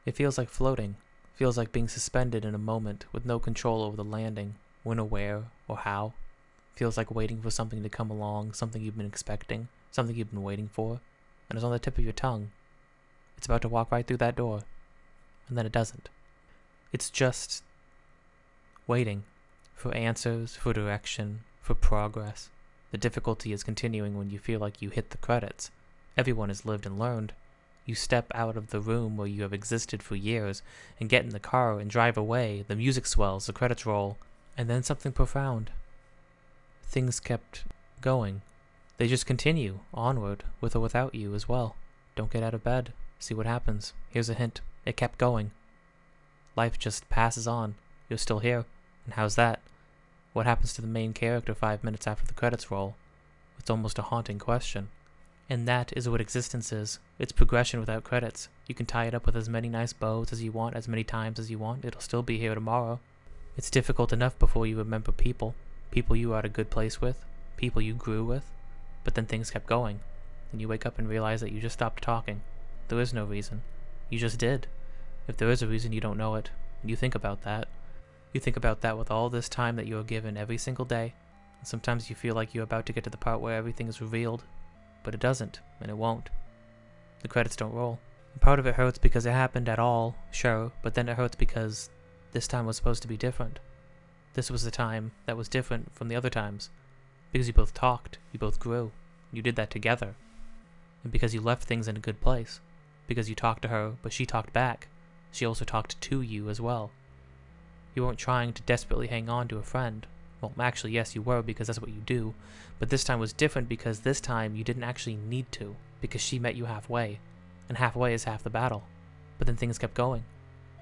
It feels like floating, feels like being suspended in a moment with no control over the landing, when or where or how. Feels like waiting for something to come along, something you've been expecting, something you've been waiting for, and it's on the tip of your tongue. It's about to walk right through that door, and then it doesn't. It's just waiting for answers, for direction, for progress. The difficulty is continuing when you feel like you hit the credits. Everyone has lived and learned. You step out of the room where you have existed for years and get in the car and drive away. The music swells, the credits roll, and then something profound. Things kept going. They just continue onward, with or without you as well. Don't get out of bed. See what happens. Here's a hint. It kept going. Life just passes on. You're still here. And how's that? What happens to the main character 5 minutes after the credits roll? It's almost a haunting question. And that is what existence is. It's progression without credits. You can tie it up with as many nice bows as you want, as many times as you want. It'll still be here tomorrow. It's difficult enough before you remember people. People you are at a good place with. People you grew with. But then things kept going. And you wake up and realize that you just stopped talking. There is no reason. You just did. If there is a reason, you don't know it. And you think about that. You think about that with all this time that you are given every single day. And sometimes you feel like you're about to get to the part where everything is revealed. But it doesn't, and it won't. The credits don't roll. And part of it hurts because it happened at all, sure, but then it hurts because this time was supposed to be different. This was the time that was different from the other times. Because you both talked, you both grew, you did that together. And because you left things in a good place. Because you talked to her, but she talked back. She also talked to you as well. You weren't trying to desperately hang on to a friend. Well, actually, yes, you were, because that's what you do. But this time was different because this time you didn't actually need to, because she met you halfway. And halfway is half the battle. But then things kept going.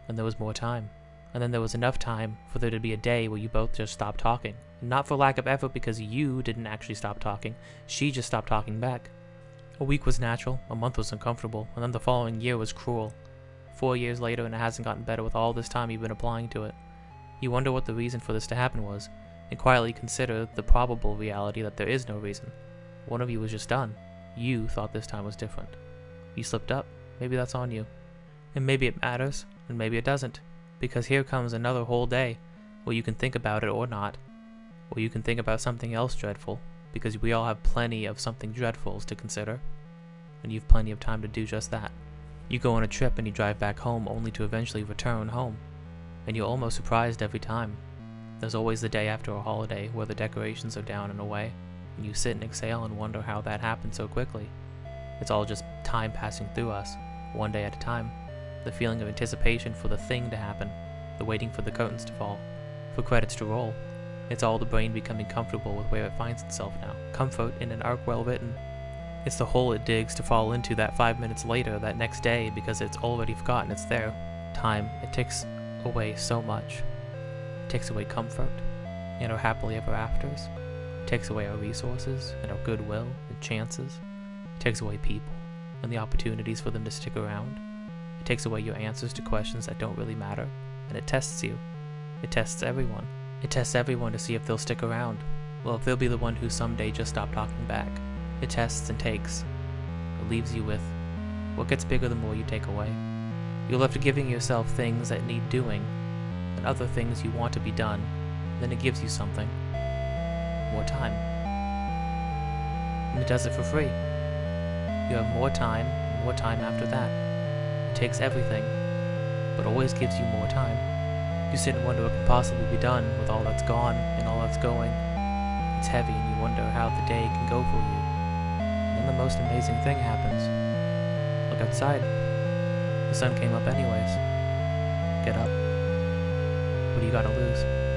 And there was more time. And then there was enough time for there to be a day where you both just stopped talking. And not for lack of effort because you didn't actually stop talking. She just stopped talking back. A week was natural, a month was uncomfortable, and then the following year was cruel. 4 years later and it hasn't gotten better with all this time you've been applying to it. You wonder what the reason for this to happen was, and quietly consider the probable reality that there is no reason. One of you was just done. You thought this time was different. You slipped up. Maybe that's on you. And maybe it matters, and maybe it doesn't. Because here comes another whole day, where you can think about it or not. Or you can think about something else dreadful, because we all have plenty of something dreadful to consider. And you've plenty of time to do just that. You go on a trip and you drive back home only to eventually return home. And you're almost surprised every time. There's always the day after a holiday where the decorations are down and away, and you sit and exhale and wonder how that happened so quickly. It's all just time passing through us, one day at a time. The feeling of anticipation for the thing to happen, the waiting for the curtains to fall, for credits to roll. It's all the brain becoming comfortable with where it finds itself now. Comfort in an arc well written. It's the hole it digs to fall into that 5 minutes later, that next day, because it's already forgotten it's there. Time, it takes away so much. It takes away comfort and our happily ever afters. It takes away our resources and our goodwill and chances. It takes away people and the opportunities for them to stick around. It takes away your answers to questions that don't really matter, and it tests you. It tests everyone. It tests everyone to see if they'll stick around. Well, if they'll be the one who someday just stopped talking back. It tests and takes. It leaves you with what gets bigger the more you take away. You're left giving yourself things that need doing, and other things you want to be done. Then it gives you something. More time. And it does it for free. You have more time, and more time after that. It takes everything, but always gives you more time. You sit and wonder what can possibly be done with all that's gone and all that's going. It's heavy and you wonder how the day can go for you. And then the most amazing thing happens. Look outside. The sun came up anyways. Get up. What do you gotta lose?